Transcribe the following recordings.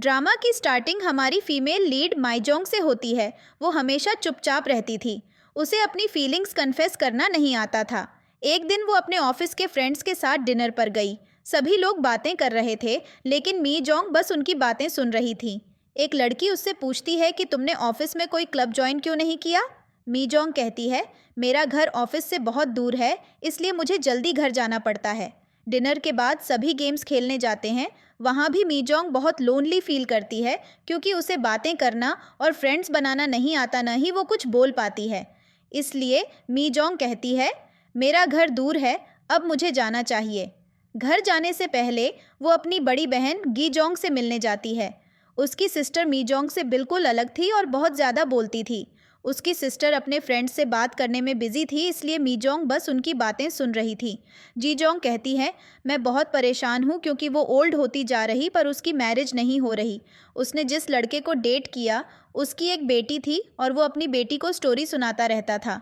Drama की starting हमारी female lead माईजोंग से होती है। वो हमेशा चुपचाप रहती थी। उसे अपनी फीलिंग्स कन्फेस करना नहीं आता था। एक दिन वो अपने ऑफिस के फ्रेंड्स के साथ डिनर पर गई। सभी लोग बातें कर रहे थे, लेकिन मी जोंग बस उनकी बातें सुन रही थी। एक लड़की उससे पूछती है कि तुमने ऑफिस में कोई क्लब ज्वाइन क्यों नहीं किया। मी जोंग कहती है, मेरा घर ऑफिस से बहुत दूर है, इसलिए मुझे जल्दी घर जाना पड़ता है। डिनर के बाद सभी गेम्स खेलने जाते हैं। वहाँ भी मी जोंग बहुत लोनली फील करती है, क्योंकि उसे बातें करना और फ्रेंड्स बनाना नहीं आता, न ही वो कुछ बोल पाती है। इसलिए मी जोंग कहती है, मेरा घर दूर है, अब मुझे जाना चाहिए। घर जाने से पहले वो अपनी बड़ी बहन गी जोंग से मिलने जाती है। उसकी सिस्टर मी जोंग से बिल्कुल अलग थी और बहुत ज़्यादा बोलती थी। उसकी सिस्टर अपने फ्रेंड्स से बात करने में बिजी थी, इसलिए मी जोंग बस उनकी बातें सुन रही थी। जी जोंग कहती है, मैं बहुत परेशान हूँ क्योंकि वो ओल्ड होती जा रही पर उसकी मैरिज नहीं हो रही। उसने जिस लड़के को डेट किया उसकी एक बेटी थी और वो अपनी बेटी को स्टोरी सुनाता रहता था।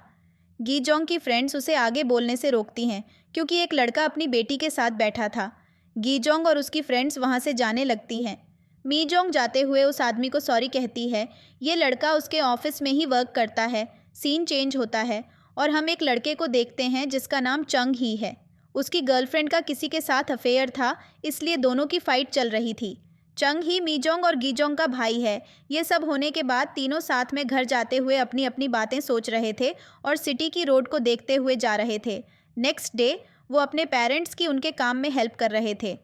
गी जोंग की फ्रेंड्स उसे आगे बोलने से रोकती हैं क्योंकि एक लड़का अपनी बेटी के साथ बैठा था। गी जोंग और उसकी फ्रेंड्स वहाँ से जाने लगती हैं। मी जोंग जाते हुए उस आदमी को सॉरी कहती है। ये लड़का उसके ऑफिस में ही वर्क करता है। सीन चेंज होता है और हम एक लड़के को देखते हैं जिसका नाम चंग ही है। उसकी गर्लफ्रेंड का किसी के साथ अफेयर था, इसलिए दोनों की फाइट चल रही थी। चंग ही मी जोंग और गी जोंग का भाई है। ये सब होने के बाद तीनों साथ में घर जाते हुए अपनी अपनी बातें सोच रहे थे और सिटी की रोड को देखते हुए जा रहे थे। नेक्स्ट डे वो अपने पेरेंट्स की उनके काम में हेल्प कर रहे थे।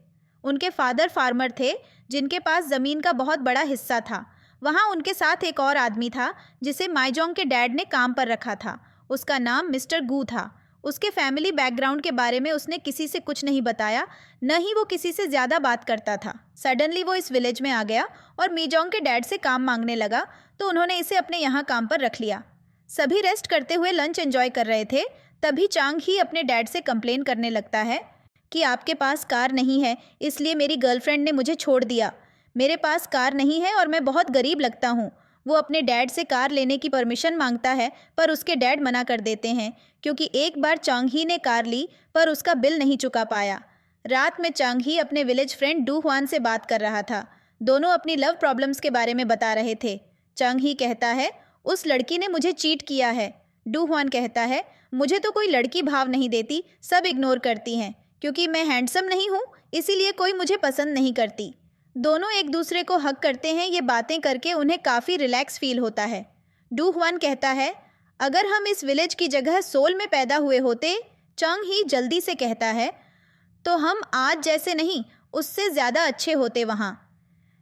उनके फादर फार्मर थे, जिनके पास ज़मीन का बहुत बड़ा हिस्सा था। वहाँ उनके साथ एक और आदमी था जिसे माईजोंग के डैड ने काम पर रखा था। उसका नाम मिस्टर गू था। उसके फैमिली बैकग्राउंड के बारे में उसने किसी से कुछ नहीं बताया, न ही वो किसी से ज़्यादा बात करता था। सडनली वो इस विलेज में आ गया और मीजोंग के डैड से काम मांगने लगा, तो उन्होंने इसे अपने यहाँ काम पर रख लिया। सभी रेस्ट करते हुए लंच एंजॉय कर रहे थे। तभी चांग ही अपने डैड से कंप्लेन करने लगता है कि आपके पास कार नहीं है, इसलिए मेरी गर्लफ्रेंड ने मुझे छोड़ दिया। मेरे पास कार नहीं है और मैं बहुत गरीब लगता हूँ। वो अपने डैड से कार लेने की परमिशन मांगता है, पर उसके डैड मना कर देते हैं क्योंकि एक बार चांग ही ने कार ली पर उसका बिल नहीं चुका पाया। रात में चांग ही अपने विलेज फ्रेंड डू हुआन से बात कर रहा था। दोनों अपनी लव प्रॉब्लम्स के बारे में बता रहे थे। चांग ही कहता है, उस लड़की ने मुझे चीट किया है। डू हुआन कहता है, मुझे तो कोई लड़की भाव नहीं देती, सब इग्नोर करती हैं। क्योंकि मैं हैंडसम नहीं हूँ, इसीलिए कोई मुझे पसंद नहीं करती। दोनों एक दूसरे को हक करते हैं। ये बातें करके उन्हें काफ़ी रिलैक्स फील होता है। डू हुआन कहता है, अगर हम इस विलेज की जगह सोल में पैदा हुए होते, चांग ही जल्दी से कहता है, तो हम आज जैसे नहीं, उससे ज़्यादा अच्छे होते वहाँ।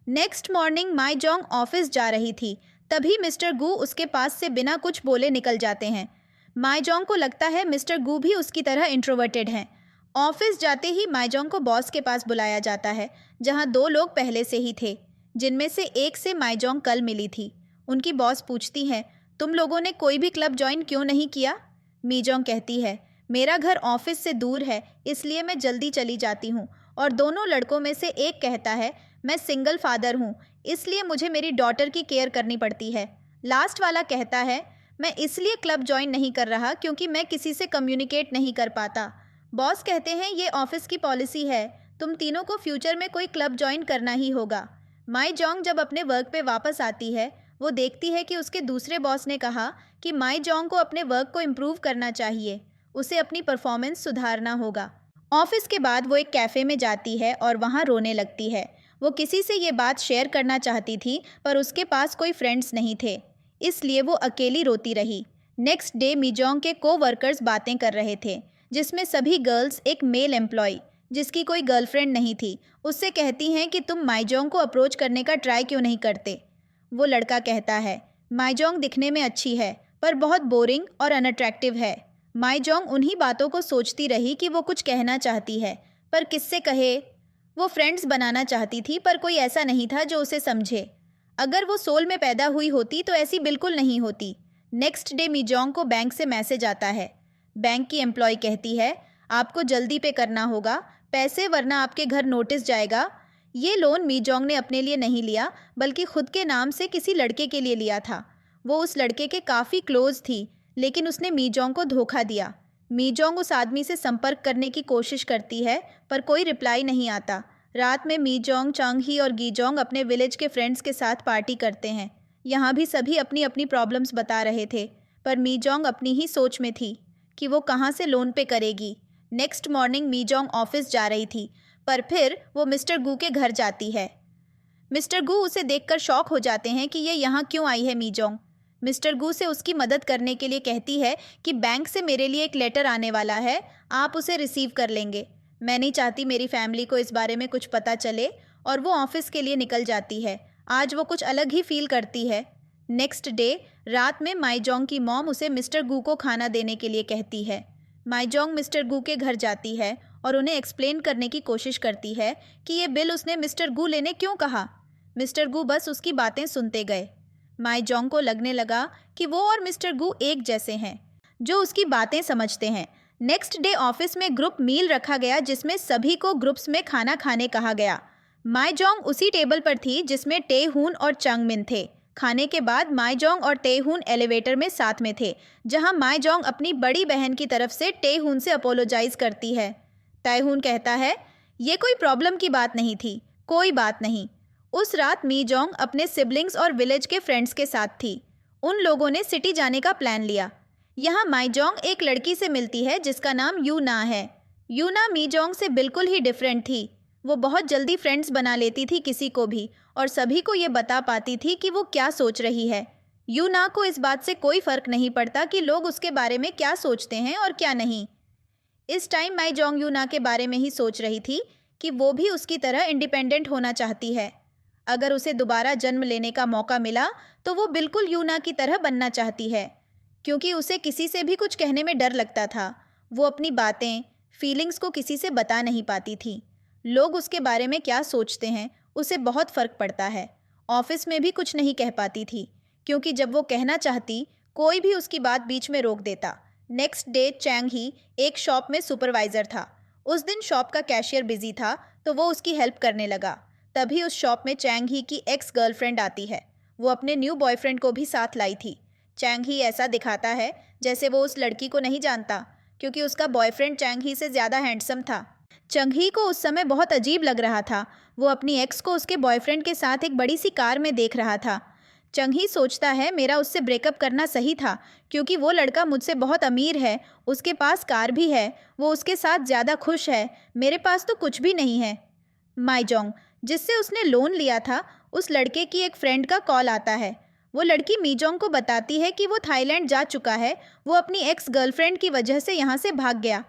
नेक्स्ट मॉर्निंग माईजोंग ऑफिस जा रही थी। तभी मिस्टर गू उसके पास से बिना कुछ बोले निकल जाते हैं। माईजोंग को लगता है मिस्टर गू भी उसकी तरह इंट्रोवर्टेड हैं। ऑफिस जाते ही माईजोंग को बॉस के पास बुलाया जाता है, जहां दो लोग पहले से ही थे, जिनमें से एक से माईजोंग कल मिली थी। उनकी बॉस पूछती है, तुम लोगों ने कोई भी क्लब ज्वाइन क्यों नहीं किया। मीजोंग कहती है, मेरा घर ऑफिस से दूर है, इसलिए मैं जल्दी चली जाती हूँ। और दोनों लड़कों में से एक कहता है, मैं सिंगल फादर हूँ, इसलिए मुझे मेरी डॉटर की केयर करनी पड़ती है। लास्ट वाला कहता है, मैं इसलिए क्लब ज्वाइन नहीं कर रहा क्योंकि मैं किसी से कम्युनिकेट नहीं कर पाता। बॉस कहते हैं, ये ऑफिस की पॉलिसी है, तुम तीनों को फ्यूचर में कोई क्लब ज्वाइन करना ही होगा। माईजोंग जब अपने वर्क पे वापस आती है, वो देखती है कि उसके दूसरे बॉस ने कहा कि माईजोंग को अपने वर्क को इम्प्रूव करना चाहिए, उसे अपनी परफॉर्मेंस सुधारना होगा। ऑफिस के बाद वो एक कैफ़े में जाती है और वहाँ रोने लगती है। वो किसी से ये बात शेयर करना चाहती थी, पर उसके पास कोई फ्रेंड्स नहीं थे, इसलिए वो अकेली रोती रही। नेक्स्ट डे मीजोंग के को-वर्कर्स बातें कर रहे थे, जिसमें सभी गर्ल्स एक मेल एम्प्लॉय, जिसकी कोई गर्लफ्रेंड नहीं थी, उससे कहती हैं कि तुम माईजोंग को अप्रोच करने का ट्राई क्यों नहीं करते। वो लड़का कहता है, माईजोंग दिखने में अच्छी है पर बहुत बोरिंग और अनअट्रैक्टिव है। माईजोंग उन्हीं बातों को सोचती रही कि वो कुछ कहना चाहती है, पर किससे कहे। वो फ्रेंड्स बनाना चाहती थी, पर कोई ऐसा नहीं था जो उसे समझे। अगर वो सोल में पैदा हुई होती तो ऐसी बिल्कुल नहीं होती। नेक्स्ट डे मीजोंग को बैंक से मैसेज आता है। बैंक की एम्प्लॉय कहती है, आपको जल्दी पे करना होगा पैसे, वरना आपके घर नोटिस जाएगा। ये लोन मीजोंग ने अपने लिए नहीं लिया, बल्कि खुद के नाम से किसी लड़के के लिए लिया था। वो उस लड़के के काफ़ी क्लोज थी, लेकिन उसने मीजोंग को धोखा दिया। मीजोंग उस आदमी से संपर्क करने की कोशिश करती है, पर कोई रिप्लाई नहीं आता। रात में मी जोंग, चांग ही और गी जोंग अपने विलेज के फ्रेंड्स के साथ पार्टी करते हैं। यहाँ भी सभी अपनी अपनी प्रॉब्लम्स बता रहे थे, पर मी जोंग अपनी ही सोच में थी कि वो कहाँ से लोन पे करेगी। नेक्स्ट मॉर्निंग मी जोंग ऑफिस जा रही थी, पर फिर वो मिस्टर गू के घर जाती है। मिस्टर गू उसे देखकर शॉक हो जाते हैं कि ये यहाँ क्यों आई है। मी जोंग मिस्टर गू से उसकी मदद करने के लिए कहती है कि बैंक से मेरे लिए एक लेटर आने वाला है, आप उसे रिसीव कर लेंगे। मैं नहीं चाहती मेरी फैमिली को इस बारे में कुछ पता चले, और वो ऑफिस के लिए निकल जाती है। आज वो कुछ अलग ही फील करती है। नेक्स्ट डे रात में माई जोंग की मॉम उसे मिस्टर गू को खाना देने के लिए कहती है। माई जोंग मिस्टर गू के घर जाती है और उन्हें एक्सप्लेन करने की कोशिश करती है कि ये बिल उसने मिस्टर गू लेने क्यों कहा। मिस्टर गू बस उसकी बातें सुनते गए। माई जोंग को लगने लगा कि वो और मिस्टर गू एक जैसे हैं, जो उसकी बातें समझते हैं। नेक्स्ट डे ऑफिस में ग्रुप मील रखा गया, जिसमें सभी को ग्रुप्स में खाना खाने कहा गया। माई जोंग उसी टेबल पर थी जिसमें टे हून और चंग मिन थे। खाने के बाद माई जोंग और टे हून एलिवेटर में साथ में थे, जहां माई जोंग अपनी बड़ी बहन की तरफ से टे हून से अपोलोजाइज करती है। टे हून कहता है, ये कोई प्रॉब्लम की बात नहीं थी, कोई बात नहीं। उस रात मी जोंग अपने सिबलिंग्स और विलेज के फ्रेंड्स के साथ थी। उन लोगों ने सिटी जाने का प्लान लिया। यहाँ माई जोंग एक लड़की से मिलती है जिसका नाम यू ना है। यू ना मी जोंग से बिल्कुल ही डिफरेंट थी। वो बहुत जल्दी फ्रेंड्स बना लेती थी किसी को भी, और सभी को ये बता पाती थी कि वो क्या सोच रही है। यू ना को इस बात से कोई फर्क नहीं पड़ता कि लोग उसके बारे में क्या सोचते हैं और क्या नहीं। इस टाइम माई जोंग यू ना के बारे में ही सोच रही थी कि वो भी उसकी तरह इंडिपेंडेंट होना चाहती है। अगर उसे दोबारा जन्म लेने का मौका मिला तो वो बिल्कुल यू ना की तरह बनना चाहती है, क्योंकि उसे किसी से भी कुछ कहने में डर लगता था। वो अपनी बातें, फीलिंग्स को किसी से बता नहीं पाती थी। लोग उसके बारे में क्या सोचते हैं उसे बहुत फ़र्क पड़ता है। ऑफिस में भी कुछ नहीं कह पाती थी, क्योंकि जब वो कहना चाहती कोई भी उसकी बात बीच में रोक देता। नेक्स्ट डे चैंग ही एक शॉप में सुपरवाइज़र था। उस दिन शॉप का कैशियर बिजी था, तो वो उसकी हेल्प करने लगा। तभी उस शॉप में चैंग ही की एक्स गर्लफ्रेंड आती है। वो अपने न्यू बॉयफ्रेंड को भी साथ लाई थी। चैंग ही ऐसा दिखाता है जैसे वो उस लड़की को नहीं जानता, क्योंकि उसका बॉयफ्रेंड चैंग ही से ज़्यादा हैंडसम था। चंग ही को उस समय बहुत अजीब लग रहा था। वो अपनी एक्स को उसके बॉयफ्रेंड के साथ एक बड़ी सी कार में देख रहा था। चंग ही सोचता है, मेरा उससे ब्रेकअप करना सही था, क्योंकि वो लड़का मुझसे बहुत अमीर है, उसके पास कार भी है, वो उसके साथ ज़्यादा खुश है, मेरे पास तो कुछ भी नहीं है। माई जोंग, जिससे उसने लोन लिया था, उस लड़के की एक फ्रेंड का कॉल आता है। वो लड़की मी जोंग को बताती है कि वो थाईलैंड जा चुका है, वो अपनी एक्स गर्लफ्रेंड की वजह से यहाँ से भाग गया।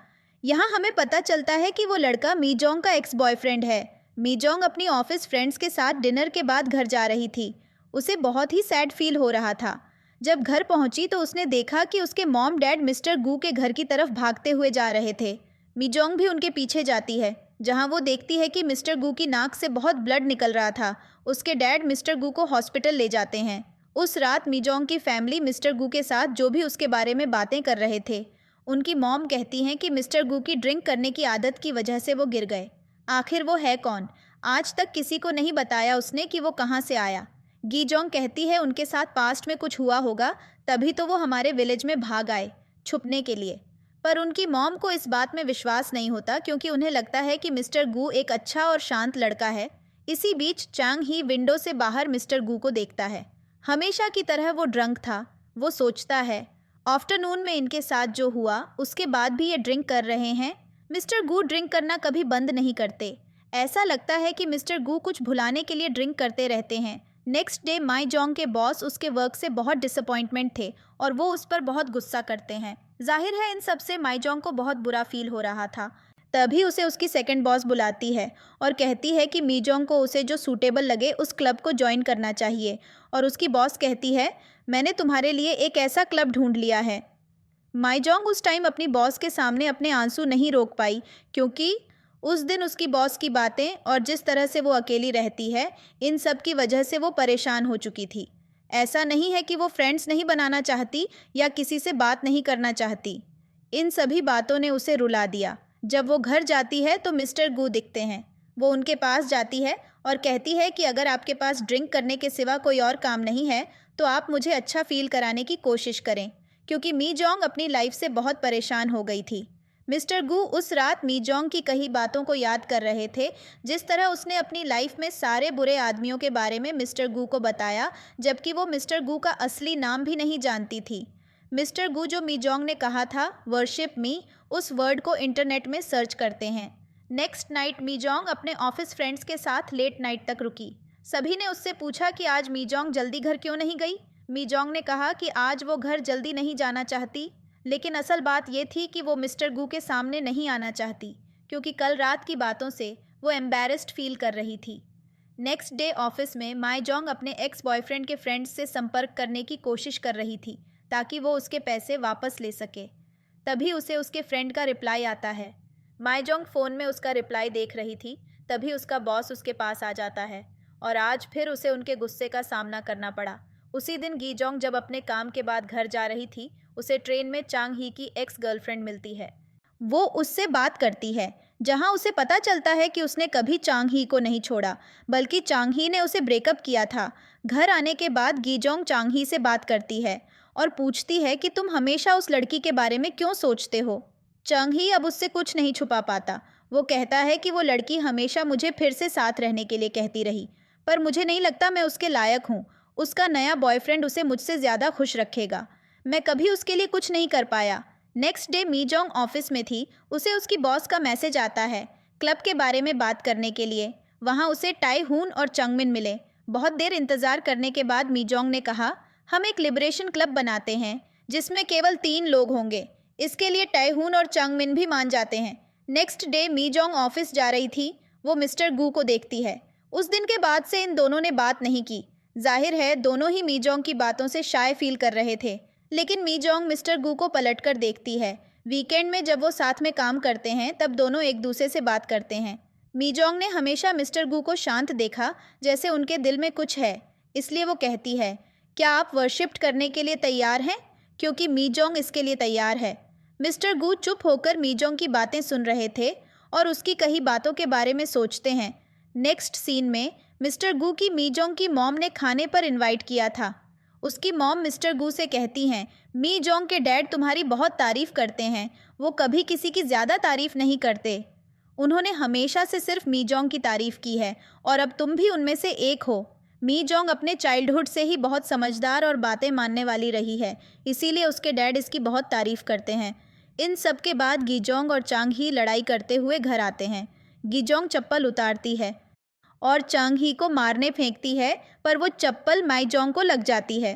यहाँ हमें पता चलता है कि वो लड़का मी जोंग का एक्स बॉयफ्रेंड है। मी जोंग अपनी ऑफिस फ्रेंड्स के साथ डिनर के बाद घर जा रही थी। उसे बहुत ही सैड फील हो रहा था। जब घर पहुंची तो उसने देखा कि उसके मॉम डैड मिस्टर गू के घर की तरफ भागते हुए जा रहे थे। मी जोंग भी उनके पीछे जाती है, जहां वो देखती है कि मिस्टर गू की नाक से बहुत ब्लड निकल रहा था। उसके डैड मिस्टर गू को हॉस्पिटल ले जाते हैं। उस रात मी जोंग की फैमिली मिस्टर गू के साथ जो भी उसके बारे में बातें कर रहे थे। उनकी मॉम कहती हैं कि मिस्टर गू की ड्रिंक करने की आदत की वजह से वो गिर गए। आखिर वो है कौन? आज तक किसी को नहीं बताया उसने कि वो कहाँ से आया। गी जोंग कहती है उनके साथ पास्ट में कुछ हुआ होगा, तभी तो वो हमारे विलेज में भाग आए छुपने के लिए। पर उनकी मॉम को इस बात में विश्वास नहीं होता, क्योंकि उन्हें लगता है कि मिस्टर गू एक अच्छा और शांत लड़का है। इसी बीच चांग ही विंडो से बाहर मिस्टर गू को देखता है। हमेशा की तरह वो ड्रंक था। वो सोचता है, आफ्टरनून में इनके साथ जो हुआ उसके बाद भी ये ड्रिंक कर रहे हैं। मिस्टर गू ड्रिंक करना कभी बंद नहीं करते। ऐसा लगता है कि मिस्टर गू कुछ भुलाने के लिए ड्रिंक करते रहते हैं। नेक्स्ट डे माई जोंग के बॉस उसके वर्क से बहुत डिसअपॉइंटमेंट थे और वो उस पर बहुत गुस्सा करते हैं। जाहिर है इन सब से माई जोंग को बहुत बुरा फील हो रहा था। तभी उसे उसकी सेकंड बॉस बुलाती है और कहती है कि मी जोंग को उसे जो सूटेबल लगे उस क्लब को ज्वाइन करना चाहिए। और उसकी बॉस कहती है, मैंने तुम्हारे लिए एक ऐसा क्लब ढूंढ लिया है। माई जोंग उस टाइम अपनी बॉस के सामने अपने आंसू नहीं रोक पाई, क्योंकि उस दिन उसकी बॉस की बातें और जिस तरह से वो अकेली रहती है, इन सब की वजह से वो परेशान हो चुकी थी। ऐसा नहीं है कि वो फ्रेंड्स नहीं बनाना चाहती या किसी से बात नहीं करना चाहती। इन सभी बातों ने उसे रुला दिया। जब वो घर जाती है तो मिस्टर गू दिखते हैं। वो उनके पास जाती है और कहती है कि अगर आपके पास ड्रिंक करने के सिवा कोई और काम नहीं है तो आप मुझे अच्छा फील कराने की कोशिश करें, क्योंकि मी जोंग अपनी लाइफ से बहुत परेशान हो गई थी। मिस्टर गू उस रात मीजोंग की कही बातों को याद कर रहे थे, जिस तरह उसने अपनी लाइफ में सारे बुरे आदमियों के बारे में मिस्टर गू को बताया, जबकि वो मिस्टर गू का असली नाम भी नहीं जानती थी। मिस्टर गू जो मीजोंग ने कहा था, वर्शिप मी, उस वर्ड को इंटरनेट में सर्च करते हैं। नेक्स्ट नाइट मीजोंग अपने ऑफिस फ्रेंड्स के साथ लेट नाइट तक रुकी। सभी ने उससे पूछा कि आज मीजोंग जल्दी घर क्यों नहीं गई। मीजोंग ने कहा कि आज वो घर जल्दी नहीं जाना चाहती, लेकिन असल बात ये थी कि वो मिस्टर गू के सामने नहीं आना चाहती, क्योंकि कल रात की बातों से वो एम्बैरेस्ड फील कर रही थी। नेक्स्ट डे ऑफिस में माईजोंग अपने एक्स बॉयफ्रेंड के फ्रेंड्स से संपर्क करने की कोशिश कर रही थी, ताकि वो उसके पैसे वापस ले सके। तभी उसे उसके फ्रेंड का रिप्लाई आता है। माईजोंग फ़ोन में उसका रिप्लाई देख रही थी, तभी उसका बॉस उसके पास आ जाता है, और आज फिर उसे उनके गुस्से का सामना करना पड़ा। उसी दिन गीजोंग जब अपने काम के बाद घर जा रही थी, उसे ट्रेन में चांग ही की एक्स गर्लफ्रेंड मिलती है। वो उससे बात करती है, जहां उसे पता चलता है कि उसने कभी चांग ही को नहीं छोड़ा, बल्कि चांग ही ने उसे ब्रेकअप किया था। घर आने के बाद गीजोंग चांग ही से बात करती है और पूछती है कि तुम हमेशा उस लड़की के बारे में क्यों सोचते हो। चांग ही अब उससे कुछ नहीं छुपा पाता। वो कहता है कि वो लड़की हमेशा मुझे फिर से साथ रहने के लिए कहती रही, पर मुझे नहीं लगता मैं उसके लायक हूँ। उसका नया बॉयफ्रेंड उसे मुझसे ज़्यादा खुश रखेगा। मैं कभी उसके लिए कुछ नहीं कर पाया। नेक्स्ट डे मीजोंग ऑफिस में थी। उसे उसकी बॉस का मैसेज आता है क्लब के बारे में बात करने के लिए। वहाँ उसे टाई हून और चंगमिन मिले। बहुत देर इंतज़ार करने के बाद मीजोंग ने कहा, हम एक लिबरेशन क्लब बनाते हैं जिसमें केवल 3 लोग होंगे। इसके लिए टाई हून और चंगमिन भी मान जाते हैं। नेक्स्ट डे मीजोंग ऑफिस जा रही थी। वो मिस्टर गू को देखती है। उस दिन के बाद से इन दोनों ने बात नहीं की। जाहिर है दोनों ही मीजोंग की बातों से शाय फील कर रहे थे, लेकिन मीजोंग मिस्टर गू को पलटकर देखती है। वीकेंड में जब वो साथ में काम करते हैं तब दोनों एक दूसरे से बात करते हैं। मीजोंग ने हमेशा मिस्टर गू को शांत देखा, जैसे उनके दिल में कुछ है, इसलिए वो कहती है, क्या आप वर्शिप्ड करने के लिए तैयार हैं? क्योंकि मीजोंग इसके लिए तैयार है। मिस्टर गू चुप होकर मीजोंग की बातें सुन रहे थे और उसकी कही बातों के बारे में सोचते हैं। नेक्स्ट सीन में मिस्टर गू की मीजोंग की मॉम ने खाने पर इनवाइट किया था। उसकी मॉम मिस्टर गू से कहती हैं, मीजोंग के डैड तुम्हारी बहुत तारीफ़ करते हैं। वो कभी किसी की ज़्यादा तारीफ़ नहीं करते। उन्होंने हमेशा से सिर्फ मीजोंग की तारीफ़ की है और अब तुम भी उनमें से एक हो। मीजोंग अपने चाइल्डहुड से ही बहुत समझदार और बातें मानने वाली रही है, इसीलिए उसके डैड इसकी बहुत तारीफ़ करते हैं। इन सब के बाद गीजोंग और चांग ही लड़ाई करते हुए घर आते हैं। गीजोंग चप्पल उतारती है और चांग ही को मारने फेंकती है, पर वो चप्पल माईजोंग को लग जाती है।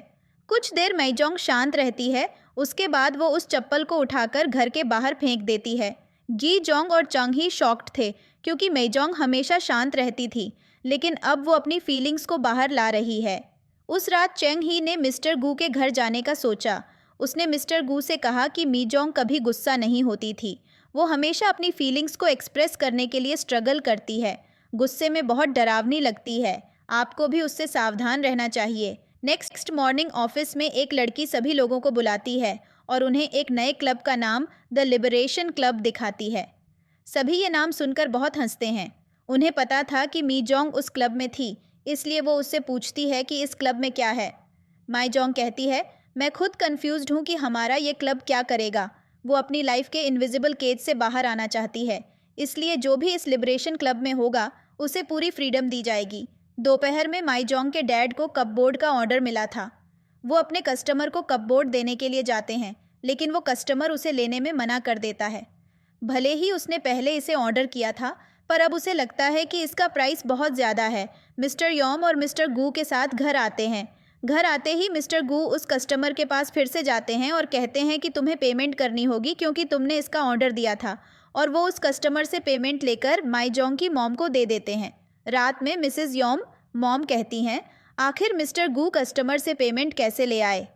कुछ देर माईजोंग शांत रहती है, उसके बाद वो उस चप्पल को उठाकर घर के बाहर फेंक देती है। गीजोंग और चांग ही शॉक्ड थे, क्योंकि माईजोंग हमेशा शांत रहती थी, लेकिन अब वो अपनी फीलिंग्स को बाहर ला रही है। उस रात चेंग ही ने मिस्टर गू के घर जाने का सोचा। उसने मिस्टर गू से कहा कि मीजोंग कभी गुस्सा नहीं होती थी। वो हमेशा अपनी फीलिंग्स को एक्सप्रेस करने के लिए स्ट्रगल करती है। गुस्से में बहुत डरावनी लगती है। आपको भी उससे सावधान रहना चाहिए। नेक्स्ट मॉर्निंग ऑफिस में एक लड़की सभी लोगों को बुलाती है और उन्हें एक नए क्लब का नाम द लिबरेशन क्लब दिखाती है। सभी ये नाम सुनकर बहुत हंसते हैं। उन्हें पता था कि मीजोंग उस क्लब में थी, इसलिए वो उससे पूछती है कि इस क्लब में क्या है। माईजोंग कहती है, मैं खुद कंफ्यूज्ड हूँ कि हमारा ये क्लब क्या करेगा। वो अपनी लाइफ के इनविजिबल केज से बाहर आना चाहती है, इसलिए जो भी इस लिबरेशन क्लब में होगा उसे पूरी फ्रीडम दी जाएगी। दोपहर में माईजोंग के डैड को कपबोर्ड का ऑर्डर मिला था। वो अपने कस्टमर को कपबोर्ड देने के लिए जाते हैं, लेकिन वो कस्टमर उसे लेने में मना कर देता है। भले ही उसने पहले इसे ऑर्डर किया था, पर अब उसे लगता है कि इसका प्राइस बहुत ज़्यादा है। मिस्टर यॉम और मिस्टर गू के साथ घर आते हैं। घर आते ही मिस्टर गू उस कस्टमर के पास फिर से जाते हैं और कहते हैं कि तुम्हें पेमेंट करनी होगी क्योंकि तुमने इसका ऑर्डर दिया था, और वो उस कस्टमर से पेमेंट लेकर माईजोंग की मॉम को दे देते हैं। रात में मिसेस यॉम मॉम कहती हैं, आखिर मिस्टर गू कस्टमर से पेमेंट कैसे ले आए?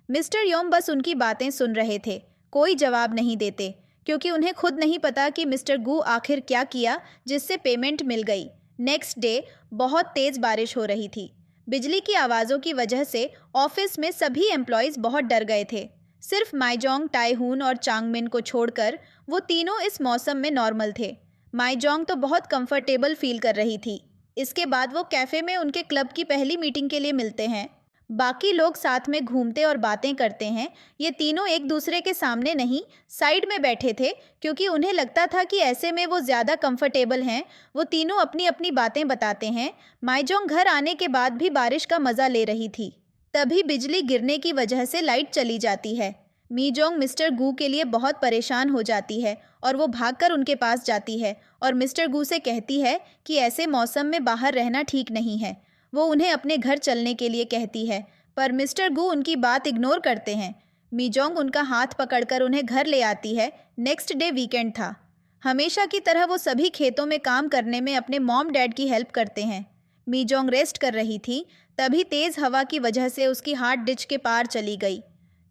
मिस्टर यॉम बस उनकी बातें सुन रहे थे, कोई जवाब नहीं देते, क्योंकि उन्हें खुद नहीं पता कि मिस्टर गू आखिर क्या किया जिससे पेमेंट मिल गई। नेक्स्ट डे बहुत तेज़ बारिश हो रही थी। बिजली की आवाज़ों की वजह से ऑफिस में सभी एम्प्लॉयज़ बहुत डर गए थे। सिर्फ माईजोंग, टाईहून और चांगमिन को छोड़कर वो तीनों इस मौसम में नॉर्मल थे। माईजोंग तो बहुत कंफर्टेबल फील कर रही थी। इसके बाद वो कैफ़े में उनके क्लब की पहली मीटिंग के लिए मिलते हैं, बाकी लोग साथ में घूमते और बातें करते हैं। ये तीनों एक दूसरे के सामने नहीं, साइड में बैठे थे, क्योंकि उन्हें लगता था कि ऐसे में वो ज़्यादा कंफर्टेबल हैं। वो तीनों अपनी अपनी बातें बताते हैं। माईजोंग घर आने के बाद भी बारिश का मज़ा ले रही थी। तभी बिजली गिरने की वजह से लाइट चली जाती है। मीजोंग मिस्टर गू के लिए बहुत परेशान हो जाती है और वो भागकर उनके पास जाती है और मिस्टर गू से कहती है कि ऐसे मौसम में बाहर रहना ठीक नहीं है। वो उन्हें अपने घर चलने के लिए कहती है, पर मिस्टर गू उनकी बात इग्नोर करते हैं। मीजोंग उनका हाथ पकड़कर उन्हें घर ले आती है। नेक्स्ट डे वीकेंड था। हमेशा की तरह वो सभी खेतों में काम करने में अपने मॉम डैड की हेल्प करते हैं। मीजोंग रेस्ट कर रही थी, तभी तेज़ हवा की वजह से उसकी हार्ट डिच के पार चली गई।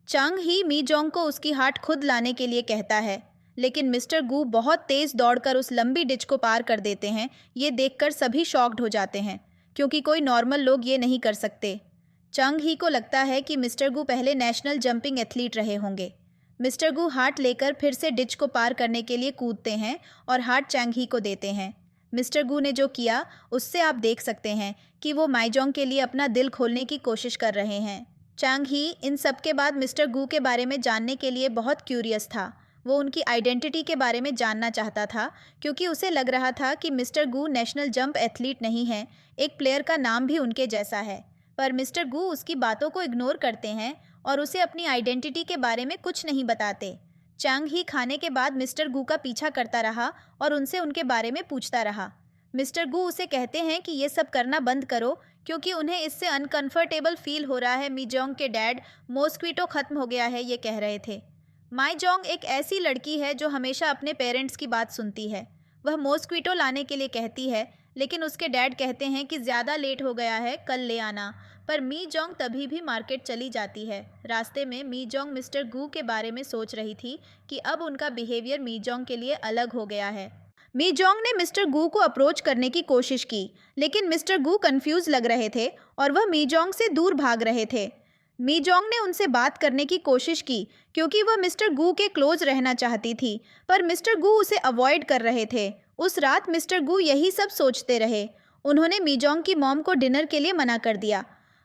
चंग ही मीजोंग को उसकी हार्ट खुद लाने के लिए कहता है, लेकिन मिस्टर गू बहुत तेज़ दौड़कर उस लंबी डिच को पार कर देते हैं। ये देखकर सभी शॉक्ड हो जाते हैं, क्योंकि कोई नॉर्मल लोग ये नहीं कर सकते। चंग ही को लगता है कि मिस्टर गू पहले नेशनल जंपिंग एथलीट रहे होंगे। मिस्टर गू हार्ट लेकर फिर से डिच को पार करने के लिए कूदते हैं और हार्ट चैंग ही को देते हैं। मिस्टर गू ने जो किया उससे आप देख सकते हैं कि वो माईजोंग के लिए अपना दिल खोलने की कोशिश कर रहे हैं। चैंग ही इन सब के बाद मिस्टर गू के बारे में जानने के लिए बहुत क्यूरियस था। वो उनकी आइडेंटिटी के बारे में जानना चाहता था, क्योंकि उसे लग रहा था कि मिस्टर गू नेशनल जंप एथलीट नहीं है, एक प्लेयर का नाम भी उनके जैसा है। पर मिस्टर गू उसकी बातों को इग्नोर करते हैं और उसे अपनी आइडेंटिटी के बारे में कुछ नहीं बताते। चैंग ही खाने के बाद मिस्टर गू का पीछा करता रहा और उनसे उनके बारे में पूछता रहा। मिस्टर गू उसे कहते हैं कि ये सब करना बंद करो, क्योंकि उन्हें इससे अनकंफर्टेबल फील हो रहा है। मीजोंग के डैड मॉस्क्वीटो खत्म हो गया है, ये कह रहे थे। माईजोंग एक ऐसी लड़की है जो हमेशा अपने पेरेंट्स की बात सुनती है। वह मॉस्क्वीटो लाने के लिए कहती है, लेकिन उसके डैड कहते हैं कि ज़्यादा लेट हो गया है, कल ले आना। पर मीजोंग तभी भी मार्केट चली जाती है। रास्ते में मीजोंग मिस्टर गू के बारे में सोच रही थी कि अब उनका बिहेवियर मीजोंग के लिए अलग हो गया है। मीजोंग ने मिस्टर गू को अप्रोच करने की कोशिश की, लेकिन मिस्टर गू कंफ्यूज लग रहे थे और वह मीजोंग से दूर भाग रहे थे। मीजोंग ने उनसे बात करने की कोशिश की, क्योंकि वह मिस्टर गू के क्लोज रहना चाहती थी, पर मिस्टर गू उसे अवॉइड कर रहे थे। उस रात मिस्टर गू यही सब सोचते रहे। उन्होंने मीजोंग की मॉम को डिनर के लिए मना कर दिया।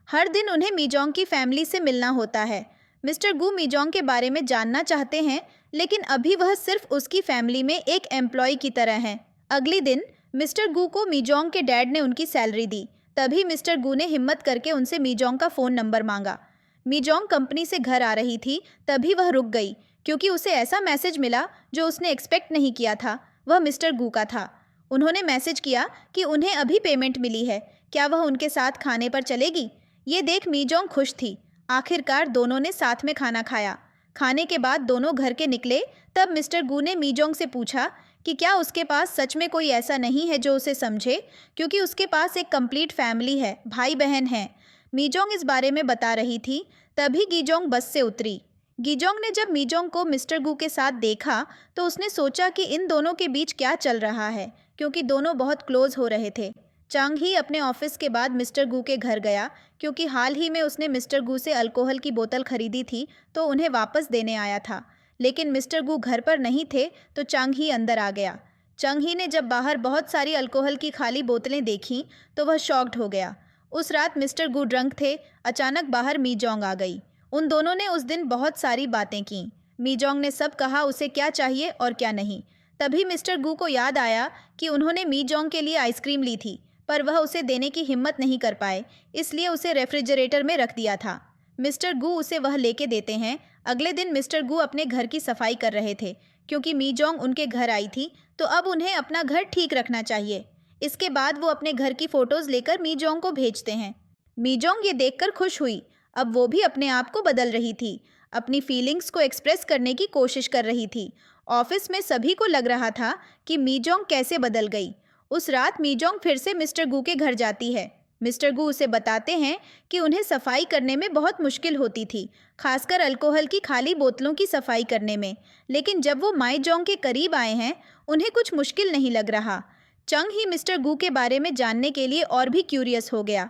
हर दिन उन्हें मीजोंग की फैमिली से मिलना होता है। मिस्टर गू मीजोंग के बारे में जानना चाहते हैं, लेकिन अभी वह सिर्फ उसकी फैमिली में एक एम्प्लॉय की तरह हैं। अगले दिन मिस्टर गू को मीजोंग के डैड ने उनकी सैलरी दी। तभी मिस्टर गू ने हिम्मत करके उनसे मीजोंग का फ़ोन नंबर मांगा। मीजोंग कंपनी से घर आ रही थी, तभी वह रुक गई, क्योंकि उसे ऐसा मैसेज मिला जो उसने एक्सपेक्ट नहीं किया था। वह मिस्टर गू का था। उन्होंने मैसेज किया कि उन्हें अभी पेमेंट मिली है, क्या वह उनके साथ खाने पर चलेगी। ये देख मीजोंग खुश थी। आखिरकार दोनों ने साथ में खाना खाया। खाने के बाद दोनों घर के निकले। तब मिस्टर गू ने मीजोंग से पूछा कि क्या उसके पास सच में कोई ऐसा नहीं है जो उसे समझे, क्योंकि उसके पास एक कंप्लीट फैमिली है, भाई बहन हैं। मीजोंग इस बारे में बता रही थी। तभी गीजोंग बस से उतरी। गीजोंग ने जब मीजोंग को मिस्टर गू के साथ देखा तो उसने सोचा कि इन दोनों के बीच क्या चल रहा है, क्योंकि दोनों बहुत क्लोज हो रहे थे। चंग ही अपने ऑफिस के बाद मिस्टर गू के घर गया, क्योंकि हाल ही में उसने मिस्टर गू से अल्कोहल की बोतल खरीदी थी, तो उन्हें वापस देने आया था। लेकिन मिस्टर गू घर पर नहीं थे, तो चंग ही अंदर आ गया। चंग ही ने जब बाहर बहुत सारी अल्कोहल की खाली बोतलें देखीं तो वह शॉक्ड हो गया। उस रात मिस्टर गू ड्रंक थे। अचानक बाहर मीजोंग आ गई। उन दोनों ने उस दिन बहुत सारी बातें की। मीजोंग ने सब कहा उसे क्या चाहिए और क्या नहीं। तभी मिस्टर गू को याद आया कि उन्होंने मीजोंग के लिए आइसक्रीम ली थी, पर वह उसे देने की हिम्मत नहीं कर पाए, इसलिए उसे रेफ्रिजरेटर में रख दिया था। मिस्टर गू उसे वह लेके देते हैं। अगले दिन मिस्टर गू अपने घर की सफाई कर रहे थे, क्योंकि मीजोंग उनके घर आई थी, तो अब उन्हें अपना घर ठीक रखना चाहिए। इसके बाद वो अपने घर की फ़ोटोज़ लेकर मीजोंग को भेजते हैं। मीजोंग ये देखकर खुश हुई। अब वो भी अपने आप को बदल रही थी, अपनी फीलिंग्स को एक्सप्रेस करने की कोशिश कर रही थी। ऑफिस में सभी को लग रहा था कि मीजोंग कैसे बदल गई। उस रात मीजोंग फिर से मिस्टर गू के घर जाती है। मिस्टर गू उसे बताते हैं कि उन्हें सफाई करने में बहुत मुश्किल होती थी, खासकर अल्कोहल की खाली बोतलों की सफाई करने में। लेकिन जब वो माईजोंग के करीब आए हैं, उन्हें कुछ मुश्किल नहीं लग रहा। चंग ही मिस्टर गू के बारे में जानने के लिए और भी क्यूरियस हो गया।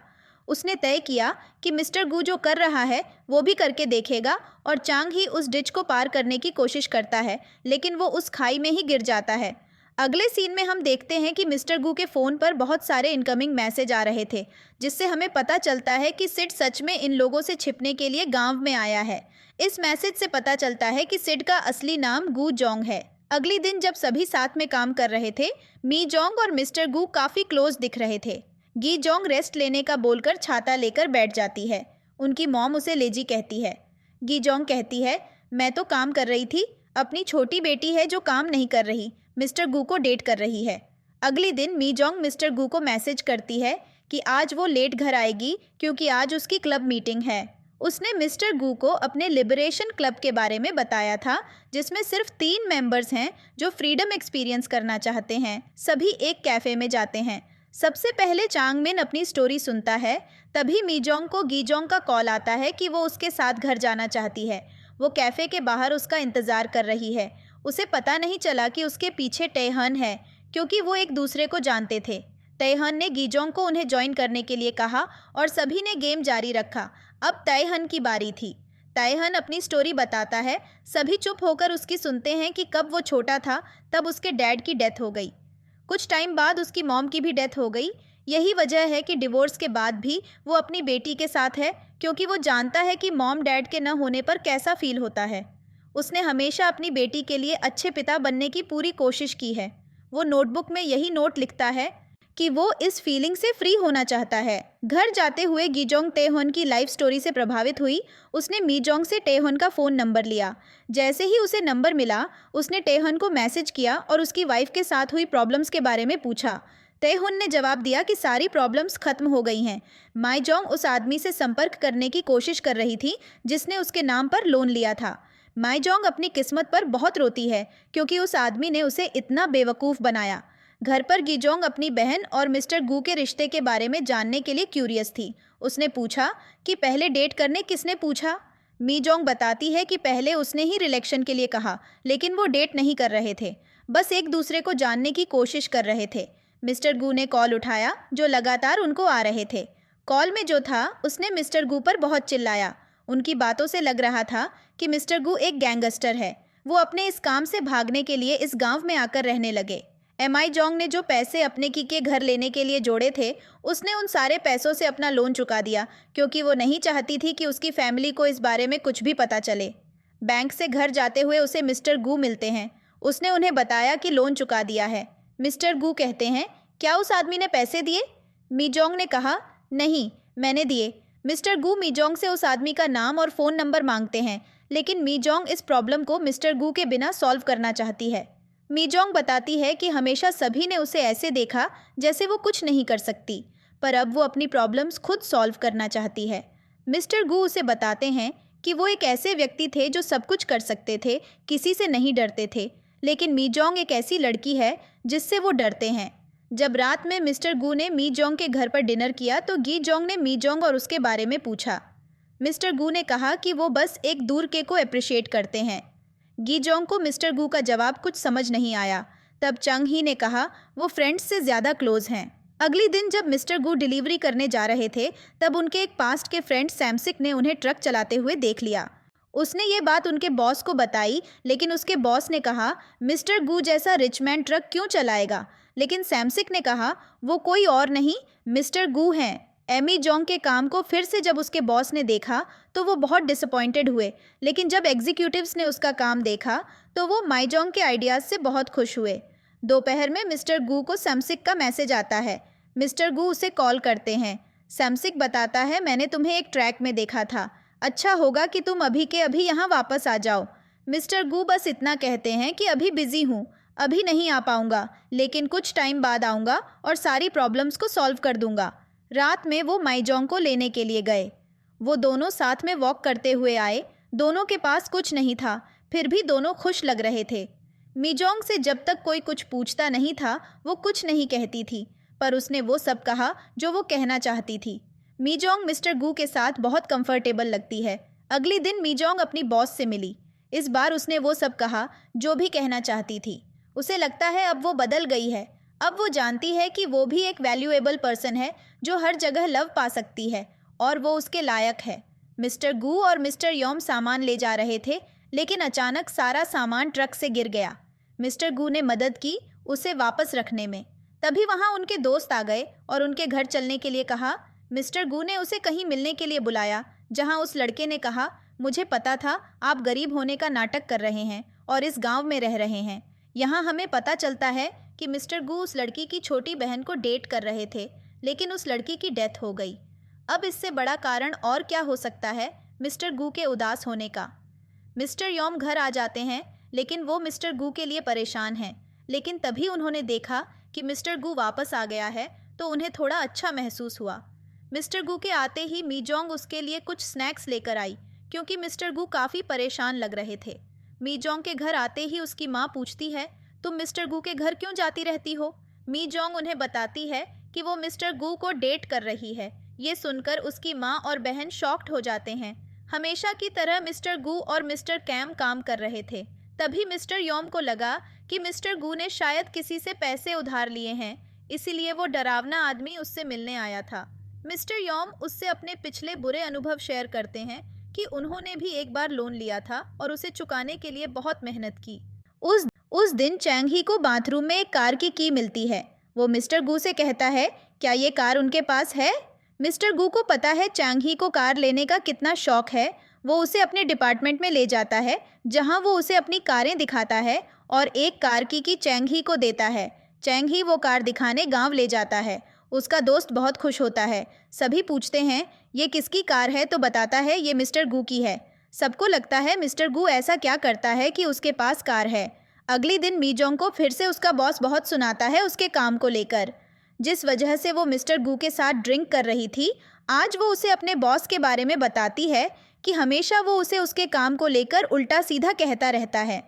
उसने तय किया कि मिस्टर गू जो कर रहा है वो भी करके देखेगा, और चांग ही उस डिच को पार करने की कोशिश करता है, लेकिन वो उस खाई में ही गिर जाता है। अगले सीन में हम देखते हैं कि मिस्टर गू के फ़ोन पर बहुत सारे इनकमिंग मैसेज आ रहे थे, जिससे हमें पता चलता है कि सिड सच में इन लोगों से छिपने के लिए गांव में आया है। इस मैसेज से पता चलता है कि सिड का असली नाम गू जोंग है। अगले दिन जब सभी साथ में काम कर रहे थे, मी जोंग और मिस्टर गू काफ़ी क्लोज दिख रहे थे। गी जोंग रेस्ट लेने का बोलकर छाता लेकर बैठ जाती है। उनकी मॉम उसे लेजी कहती है। गी जोंग कहती है, मैं तो काम कर रही थी, अपनी छोटी बेटी है जो काम नहीं कर रही, मिस्टर गू को डेट कर रही है। अगले दिन मी जोंग मिस्टर गू को मैसेज करती है कि आज वो लेट घर आएगी क्योंकि आज उसकी क्लब मीटिंग है। उसने मिस्टर गू को अपने लिबरेशन क्लब के बारे में बताया था, जिसमें सिर्फ 3 मेंबर्स हैं जो फ्रीडम एक्सपीरियंस करना चाहते हैं। सभी एक कैफ़े में जाते हैं। सबसे पहले चांगमिन अपनी स्टोरी सुनता है, तभी मी जोंग को गी जोंग का कॉल आता है कि वो उसके साथ घर जाना चाहती है। वो कैफ़े के बाहर उसका इंतज़ार कर रही है। उसे पता नहीं चला कि उसके पीछे टैहन है, क्योंकि वो एक दूसरे को जानते थे। टैहन ने गी जोंग को उन्हें ज्वाइन करने के लिए कहा और सभी ने गेम जारी रखा। अब टैहन की बारी थी। टैहन अपनी स्टोरी बताता है। सभी चुप होकर उसकी सुनते हैं कि कब वो छोटा था तब उसके डैड की डेथ हो गई। कुछ टाइम बाद उसकी मॉम की भी डेथ हो गई। यही वजह है कि डिवोर्स के बाद भी वो अपनी बेटी के साथ है, क्योंकि वो जानता है कि मॉम डैड के न होने पर कैसा फील होता है। उसने हमेशा अपनी बेटी के लिए अच्छे पिता बनने की पूरी कोशिश की है। वो नोटबुक में यही नोट लिखता है कि वो इस फीलिंग से फ्री होना चाहता है। घर जाते हुए गिजोंग टैहन की लाइफ स्टोरी से प्रभावित हुई। उसने मीजोंग से टैहन का फ़ोन नंबर लिया। जैसे ही उसे नंबर मिला, उसने टैहन को मैसेज किया और उसकी वाइफ के साथ हुई प्रॉब्लम्स के बारे में पूछा। टैहन ने जवाब दिया कि सारी प्रॉब्लम्स खत्म हो गई हैं। माईजोंग उस आदमी से संपर्क करने की कोशिश कर रही थी जिसने उसके नाम पर लोन लिया था। माईजोंग अपनी किस्मत पर बहुत रोती है क्योंकि उस आदमी ने उसे इतना बेवकूफ़ बनाया। घर पर गिजोंग अपनी बहन और मिस्टर गू के रिश्ते के बारे में जानने के लिए क्यूरियस थी। उसने पूछा कि पहले डेट करने किसने पूछा। मीजोंग बताती है कि पहले उसने ही रिलेक्शन के लिए कहा, लेकिन वो डेट नहीं कर रहे थे, बस एक दूसरे को जानने की कोशिश कर रहे थे। मिस्टर गू ने कॉल उठाया, जो लगातार उनको आ रहे थे। कॉल में जो था उसने मिस्टर गू पर बहुत चिल्लाया। उनकी बातों से लग रहा था कि मिस्टर गू एक गैंगस्टर है। वो अपने इस काम से भागने के लिए इस गांव में आकर रहने लगे। एमआई जोंग ने जो पैसे अपने की के घर लेने के लिए जोड़े थे, उसने उन सारे पैसों से अपना लोन चुका दिया, क्योंकि वो नहीं चाहती थी कि उसकी फैमिली को इस बारे में कुछ भी पता चले। बैंक से घर जाते हुए उसे मिस्टर गू मिलते हैं। उसने उन्हें बताया कि लोन चुका दिया है। मिस्टर गू कहते हैं, क्या उस आदमी ने पैसे दिए? मीजोंग ने कहा, नहीं, मैंने दिए। मिस्टर गू मीजोंग से उस आदमी का नाम और फ़ोन नंबर मांगते हैं, लेकिन मीजोंग इस प्रॉब्लम को मिस्टर गू के बिना सॉल्व करना चाहती है। मीजोंग बताती है कि हमेशा सभी ने उसे ऐसे देखा जैसे वो कुछ नहीं कर सकती, पर अब वो अपनी प्रॉब्लम्स खुद सॉल्व करना चाहती है। मिस्टर गू उसे बताते हैं कि वो एक ऐसे व्यक्ति थे जो सब कुछ कर सकते थे, किसी से नहीं डरते थे, लेकिन मीजोंग एक ऐसी लड़की है जिससे वो डरते हैं। जब रात में मिस्टर गू ने मीजोंग के घर पर डिनर किया तो गीजोंग ने मीजोंग और उसके बारे में पूछा। मिस्टर गू ने कहा कि वो बस एक दूर के को अप्रिशिएट करते हैं। गीजोंग को मिस्टर गू का जवाब कुछ समझ नहीं आया। तब चंग ही ने कहा, वो फ्रेंड्स से ज़्यादा क्लोज हैं। अगले दिन जब मिस्टर गू डिलीवरी करने जा रहे थे, तब उनके एक पास्ट के फ्रेंड सैमसिक ने उन्हें ट्रक चलाते हुए देख लिया। उसने ये बात उनके बॉस को बताई, लेकिन उसके बॉस ने कहा, मिस्टर गू जैसा रिच मैन ट्रक क्यों चलाएगा? लेकिन सैमसिक ने कहा, वो कोई और नहीं, मिस्टर गू हैं। एमी जोंग के काम को फिर से जब उसके बॉस ने देखा तो वो बहुत डिसअपॉइंटेड हुए, लेकिन जब एग्जीक्यूटिव्स ने उसका काम देखा तो वो माईजोंग के आइडियाज़ से बहुत खुश हुए। दोपहर में मिस्टर गू को सैमसिक का मैसेज आता है। मिस्टर गू उसे कॉल करते हैं। सैमसिक बताता है, मैंने तुम्हें एक ट्रैक में देखा था, अच्छा होगा कि तुम अभी के अभी यहाँ वापस आ जाओ। मिस्टर गू बस इतना कहते हैं कि अभी बिजी हूँ, अभी नहीं आ पाऊँगा, लेकिन कुछ टाइम बाद आऊँगा और सारी प्रॉब्लम्स को सॉल्व कर दूँगा। रात में वो माईजोंग को लेने के लिए गए। वो दोनों साथ में वॉक करते हुए आए। दोनों के पास कुछ नहीं था, फिर भी दोनों खुश लग रहे थे। मीजोंग से जब तक कोई कुछ पूछता नहीं था, वो कुछ नहीं कहती थी, पर उसने वो सब कहा जो वो कहना चाहती थी। मीजोंग मिस्टर गू के साथ बहुत कंफर्टेबल लगती है। अगले दिन मीजोंग अपनी बॉस से मिली। इस बार उसने वो सब कहा जो भी कहना चाहती थी। उसे लगता है अब वो बदल गई है। अब वो जानती है कि वो भी एक वैल्यूएबल पर्सन है जो हर जगह लव पा सकती है और वो उसके लायक है। मिस्टर गू और मिस्टर योम सामान ले जा रहे थे, लेकिन अचानक सारा सामान ट्रक से गिर गया। मिस्टर गू ने मदद की, उसे वापस रखने में। तभी वहाँ उनके दोस्त आ गए और उनके घर चलने के लिए कहा। मिस्टर गू ने उसे कहीं मिलने के लिए बुलाया, जहाँ उस लड़के ने कहा, मुझे पता था आप गरीब होने का नाटक कर रहे हैं और इस गांव में रह रहे हैं। यहाँ हमें पता चलता है कि मिस्टर गू उस लड़की की छोटी बहन को डेट कर रहे थे, लेकिन उस लड़की की डेथ हो गई। अब इससे बड़ा कारण और क्या हो सकता है मिस्टर गू के उदास होने का। मिस्टर यॉम घर आ जाते हैं, लेकिन वो मिस्टर गू के लिए परेशान हैं। लेकिन तभी उन्होंने देखा कि मिस्टर गू वापस आ गया है, तो उन्हें थोड़ा अच्छा महसूस हुआ। मिस्टर गू के आते ही मीजोंग उसके लिए कुछ स्नैक्स लेकर आई, क्योंकि मिस्टर गू काफ़ी परेशान लग रहे थे। मीजोंग के घर आते ही उसकी माँ पूछती है, तुम मिस्टर गू के घर क्यों जाती रहती हो? मीजोंग उन्हें बताती है कि वो मिस्टर गू को डेट कर रही है। ये सुनकर उसकी माँ और बहन शॉक्ड हो जाते हैं। हमेशा की तरह मिस्टर गू और मिस्टर कैम काम कर रहे थे। तभी मिस्टर यॉम को लगा कि मिस्टर गू ने शायद किसी से पैसे उधार लिए हैं, इसीलिए वो डरावना आदमी उससे मिलने आया था। मिस्टर यॉम उससे अपने पिछले बुरे अनुभव शेयर करते हैं कि उन्होंने भी एक बार लोन लिया था और उसे चुकाने के लिए बहुत मेहनत की। उस दिन चैंग ही को बाथरूम में एक कार की मिलती है। वो मिस्टर गू से कहता है, क्या ये कार उनके पास है? मिस्टर गू को पता है चैंग ही को कार लेने का कितना शौक है। वो उसे अपने डिपार्टमेंट में ले जाता है, जहां वो उसे अपनी कारें दिखाता है और एक कार की चैंग ही को देता है। चैंग ही वो कार दिखाने गांव ले जाता है। उसका दोस्त बहुत खुश होता है। सभी पूछते हैं, ये किसकी कार है? तो बताता है, ये मिस्टर गू की है। सबको लगता है मिस्टर गू ऐसा क्या करता है कि उसके पास कार है। अगले दिन मीजोंग को फिर से उसका बॉस बहुत सुनाता है उसके काम को लेकर, जिस वजह से वो मिस्टर गू के साथ ड्रिंक कर रही थी। आज वो उसे अपने बॉस के बारे में बताती है कि हमेशा वो उसे उसके काम को लेकर उल्टा सीधा कहता रहता है।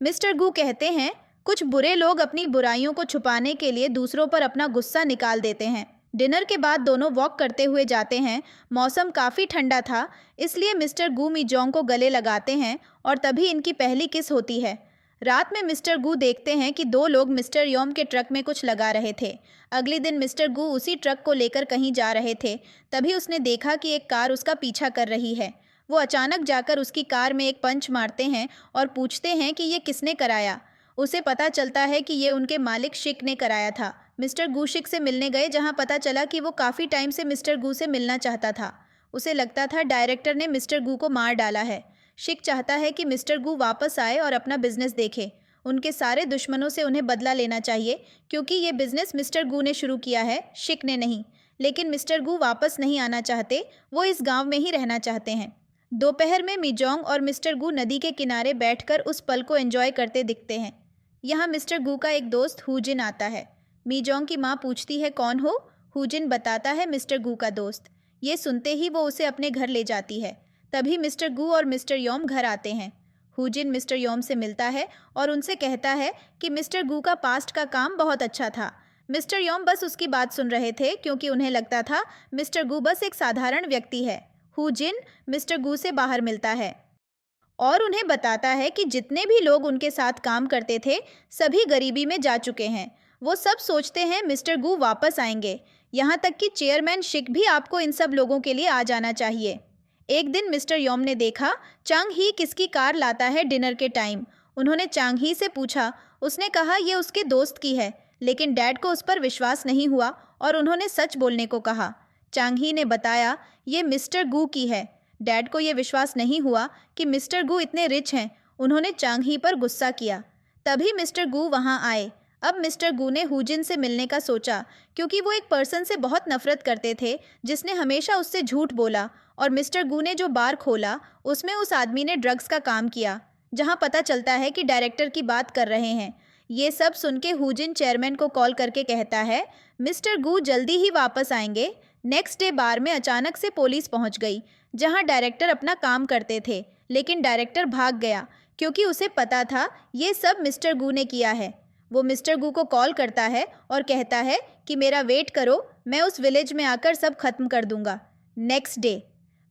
मिस्टर गू कहते हैं, कुछ बुरे लोग अपनी बुराइयों को छुपाने के लिए दूसरों पर अपना गुस्सा निकाल देते हैं। डिनर के बाद दोनों वॉक करते हुए जाते हैं। मौसम काफ़ी ठंडा था, इसलिए मिस्टर गू मीजोंग को गले लगाते हैं और तभी इनकी पहली किस होती है। रात में मिस्टर गू देखते हैं कि दो लोग मिस्टर यॉम के ट्रक में कुछ लगा रहे थे। अगले दिन मिस्टर गू उसी ट्रक को लेकर कहीं जा रहे थे। तभी उसने देखा कि एक कार उसका पीछा कर रही है। वो अचानक जाकर उसकी कार में एक पंच मारते हैं और पूछते हैं कि ये किसने कराया। उसे पता चलता है कि ये उनके मालिक शिक ने कराया था। मिस्टर गू शिक से मिलने गए, जहाँ पता चला कि वो काफ़ी टाइम से मिस्टर गू से मिलना चाहता था। उसे लगता था डायरेक्टर ने मिस्टर गू को मार डाला है। शिक चाहता है कि मिस्टर गू वापस आए और अपना बिजनेस देखे। उनके सारे दुश्मनों से उन्हें बदला लेना चाहिए, क्योंकि ये बिजनेस मिस्टर गू ने शुरू किया है, शिक ने नहीं। लेकिन मिस्टर गू वापस नहीं आना चाहते, वो इस गांव में ही रहना चाहते हैं। दोपहर में मीजोंग और मिस्टर गू नदी के किनारे बैठकर उस पल को एंजॉय करते दिखते हैं। यहाँ मिस्टर गू का एक दोस्त हुजिन आता है। मीजोंग की माँ पूछती है, कौन हो? हुजिन बताता है, मिस्टर गू का दोस्त। ये सुनते ही वो उसे अपने घर ले जाती है। तभी मिस्टर गू और मिस्टर यॉम घर आते हैं। हुजिन मिस्टर यॉम से मिलता है और उनसे कहता है कि मिस्टर गू का पास्ट का काम बहुत अच्छा था। मिस्टर यॉम बस उसकी बात सुन रहे थे, क्योंकि उन्हें लगता था मिस्टर गू बस एक साधारण व्यक्ति है। हुजिन मिस्टर गू से बाहर मिलता है और उन्हें बताता है कि जितने भी लोग उनके साथ काम करते थे, सभी गरीबी में जा चुके हैं। वो सब सोचते हैं मिस्टर गू वापस आएंगे। यहाँ तक कि चेयरमैन शिक भी आपको इन सब लोगों के लिए आ जाना चाहिए। एक दिन मिस्टर यॉम ने देखा चांग ही किसकी कार लाता है डिनर के टाइम। उन्होंने चांग ही से पूछा। उसने कहा ये उसके दोस्त की है, लेकिन डैड को उस पर विश्वास नहीं हुआ और उन्होंने सच बोलने को कहा। चांग ही ने बताया ये मिस्टर गू की है। डैड को ये विश्वास नहीं हुआ कि मिस्टर गू इतने रिच हैं। उन्होंने चांग ही पर गुस्सा किया। तभी मिस्टर गू वहाँ आए। अब मिस्टर गू ने हुजिन से मिलने का सोचा, क्योंकि वो एक पर्सन से बहुत नफरत करते थे जिसने हमेशा उससे झूठ बोला, और मिस्टर गू ने जो बार खोला उसमें उस आदमी ने ड्रग्स का काम किया, जहाँ पता चलता है कि डायरेक्टर की बात कर रहे हैं। ये सब सुन के हुजिन चेयरमैन को कॉल करके कहता है मिस्टर गू जल्दी ही वापस आएंगे। नेक्स्ट डे बार में अचानक से पुलिस पहुंच गई, जहां डायरेक्टर अपना काम करते थे, लेकिन डायरेक्टर भाग गया क्योंकि उसे पता था ये सब मिस्टर गू ने किया है। वो मिस्टर गू को कॉल करता है और कहता है कि मेरा वेट करो, मैं उस विलेज में आकर सब खत्म कर दूंगा। नेक्स्ट डे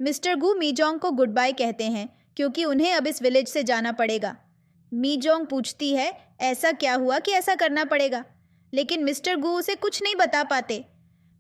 मिस्टर गू मीजोंग को गुड बाय कहते हैं, क्योंकि उन्हें अब इस विलेज से जाना पड़ेगा। मीजोंग पूछती है ऐसा क्या हुआ कि ऐसा करना पड़ेगा, लेकिन मिस्टर गू उसे कुछ नहीं बता पाते।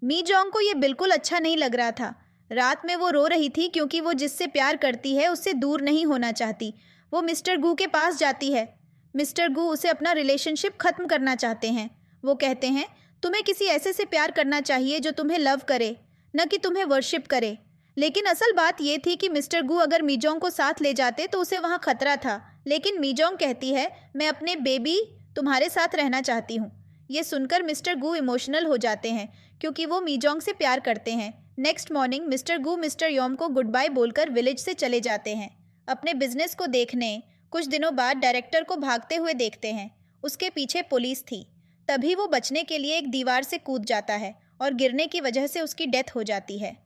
मीजोंग को ये बिल्कुल अच्छा नहीं लग रहा था। रात में वो रो रही थी, क्योंकि वो जिससे प्यार करती है उससे दूर नहीं होना चाहती। वो मिस्टर गू के पास जाती है। मिस्टर गू उसे अपना रिलेशनशिप ख़त्म करना चाहते हैं। वो कहते हैं, तुम्हें किसी ऐसे से प्यार करना चाहिए जो तुम्हें लव करे, न कि तुम्हें वर्शिप करे। लेकिन असल बात ये थी कि मिस्टर गू अगर मीजोंग को साथ ले जाते तो उसे वहाँ खतरा था। लेकिन मीजोंग कहती है, मैं अपने बेबी तुम्हारे साथ रहना चाहती हूँ। ये सुनकर मिस्टर गू इमोशनल हो जाते हैं क्योंकि वो मीजोंग से प्यार करते हैं। नेक्स्ट मॉर्निंग मिस्टर गू मिस्टर योम को गुड बाय बोलकर विलेज से चले जाते हैं अपने बिजनेस को देखने। कुछ दिनों बाद डायरेक्टर को भागते हुए देखते हैं। उसके पीछे पुलिस थी। तभी वो बचने के लिए एक दीवार से कूद जाता है और गिरने की वजह से उसकी डेथ हो जाती है।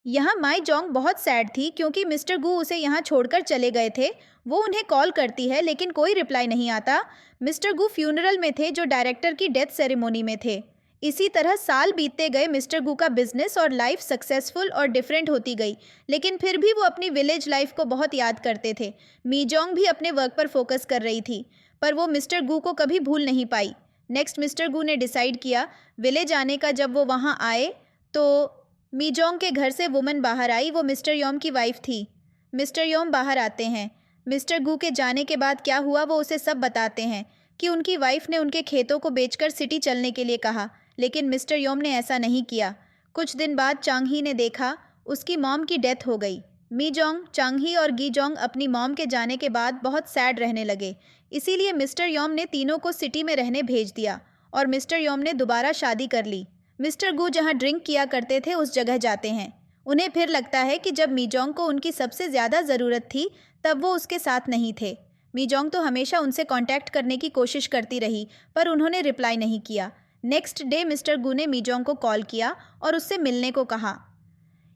यहाँ माई जोंग बहुत सैड थी क्योंकि मिस्टर गू उसे यहाँ छोड़कर चले गए थे। वो उन्हें कॉल करती है लेकिन कोई रिप्लाई नहीं आता। मिस्टर गू फ्यूनरल में थे जो डायरेक्टर की डेथ सेरेमनी में थे। इसी तरह साल बीतते गए। मिस्टर गू का बिजनेस और लाइफ सक्सेसफुल और डिफरेंट होती गई, लेकिन फिर भी वो अपनी विलेज लाइफ को बहुत याद करते थे। मी जोंग भी अपने वर्क पर फोकस कर रही थी, पर वो मिस्टर गू को कभी भूल नहीं पाई। नेक्स्ट मिस्टर गू ने डिसाइड किया विलेज आने का। जब वो वहाँ आए तो मीजोंग के घर से वुमन बाहर आई। वो मिस्टर योम की वाइफ थी। मिस्टर योम बाहर आते हैं। मिस्टर गू के जाने के बाद क्या हुआ वो उसे सब बताते हैं कि उनकी वाइफ ने उनके खेतों को बेचकर सिटी चलने के लिए कहा, लेकिन मिस्टर योम ने ऐसा नहीं किया। कुछ दिन बाद चांग ही ने देखा उसकी मॉम की डेथ हो गई। मीजोंग, चांग ही और गीजोंग अपनी मॉम के जाने के बाद बहुत सैड रहने लगे। इसीलिए मिस्टर योम ने तीनों को सिटी में रहने भेज दिया और मिस्टर योम ने दोबारा शादी कर ली। मिस्टर गू जहाँ ड्रिंक किया करते थे उस जगह जाते हैं। उन्हें फिर लगता है कि जब मीजोंग को उनकी सबसे ज़्यादा ज़रूरत थी तब वो उसके साथ नहीं थे। मीजोंग तो हमेशा उनसे कांटेक्ट करने की कोशिश करती रही पर उन्होंने रिप्लाई नहीं किया। नेक्स्ट डे मिस्टर गू ने मीजोंग को कॉल किया और उससे मिलने को कहा।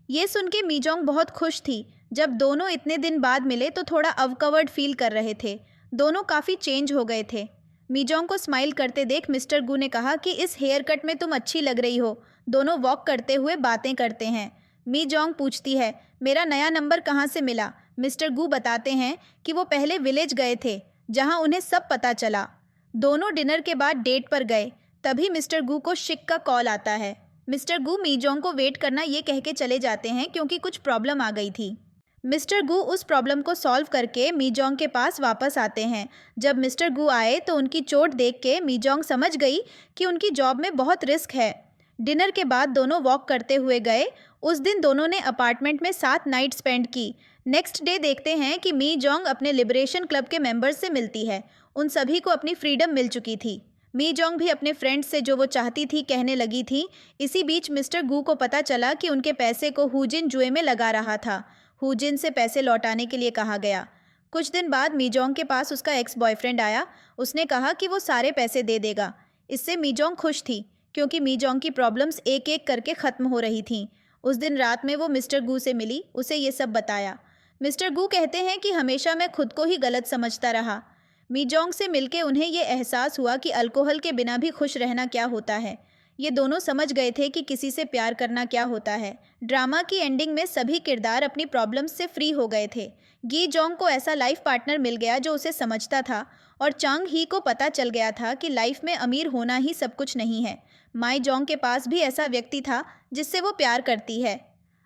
ये सुन के मीजोंग बहुत खुश थी। जब दोनों इतने दिन बाद मिले तो थोड़ा अवकवर्ड फील कर रहे थे। दोनों काफ़ी चेंज हो गए थे। मीजोंग को स्माइल करते देख मिस्टर गू ने कहा कि इस हेयर कट में तुम अच्छी लग रही हो। दोनों वॉक करते हुए बातें करते हैं। मीजोंग पूछती है, मेरा नया नंबर कहाँ से मिला? मिस्टर गू बताते हैं कि वो पहले विलेज गए थे जहाँ उन्हें सब पता चला। दोनों डिनर के बाद डेट पर गए। तभी मिस्टर गू को शिक का कॉल आता है। मिस्टर गू मीजोंग को वेट करना ये कह के चले जाते हैं क्योंकि कुछ प्रॉब्लम आ गई थी। मिस्टर गू उस प्रॉब्लम को सॉल्व करके मीजोंग के पास वापस आते हैं। जब मिस्टर गू आए तो उनकी चोट देख के मीजोंग समझ गई कि उनकी जॉब में बहुत रिस्क है। डिनर के बाद दोनों वॉक करते हुए गए। उस दिन दोनों ने अपार्टमेंट में 7 नाइट स्पेंड की। नेक्स्ट डे देखते हैं कि मीजोंग अपने लिबरेशन क्लब के मेंबर्स से मिलती है। उन सभी को अपनी फ्रीडम मिल चुकी थी। मीजोंग भी अपने फ्रेंड्स से जो वो चाहती थी कहने लगी थी। इसी बीच मिस्टर गू को पता चला कि उनके पैसे को हुजिन जुए में लगा रहा था। हुजिन से पैसे लौटाने के लिए कहा गया। कुछ दिन बाद मीजोंग के पास उसका एक्स बॉयफ्रेंड आया। उसने कहा कि वो सारे पैसे दे देगा। इससे मीजोंग खुश थी क्योंकि मीजोंग की प्रॉब्लम्स एक एक करके ख़त्म हो रही थीं। उस दिन रात में वो मिस्टर गू से मिली, उसे ये सब बताया। मिस्टर गू कहते हैं कि हमेशा मैं खुद को ही गलत समझता रहा। मीजोंग से मिलके उन्हें ये एहसास हुआ कि अल्कोहल के बिना भी खुश रहना क्या होता है। ये दोनों समझ गए थे कि किसी से प्यार करना क्या होता है। ड्रामा की एंडिंग में सभी किरदार अपनी प्रॉब्लम्स से फ्री हो गए थे। गी जोंग को ऐसा लाइफ पार्टनर मिल गया जो उसे समझता था और चांग ही को पता चल गया था कि लाइफ में अमीर होना ही सब कुछ नहीं है। माई जोंग के पास भी ऐसा व्यक्ति था जिससे वो प्यार करती है।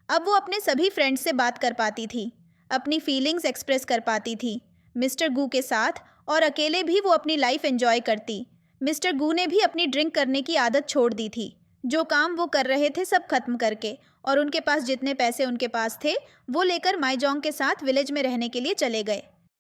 अब वो अपने सभी फ्रेंड्स से बात कर पाती थी, अपनी फीलिंग्स एक्सप्रेस कर पाती थी। मिस्टर गू के साथ और अकेले भी वो अपनी लाइफ एंजॉय करती। मिस्टर गू ने भी अपनी ड्रिंक करने की आदत छोड़ दी थी। जो काम वो कर रहे थे सब खत्म करके, और उनके पास जितने पैसे उनके पास थे वो लेकर माई जोंग के साथ विलेज में रहने के लिए चले गए।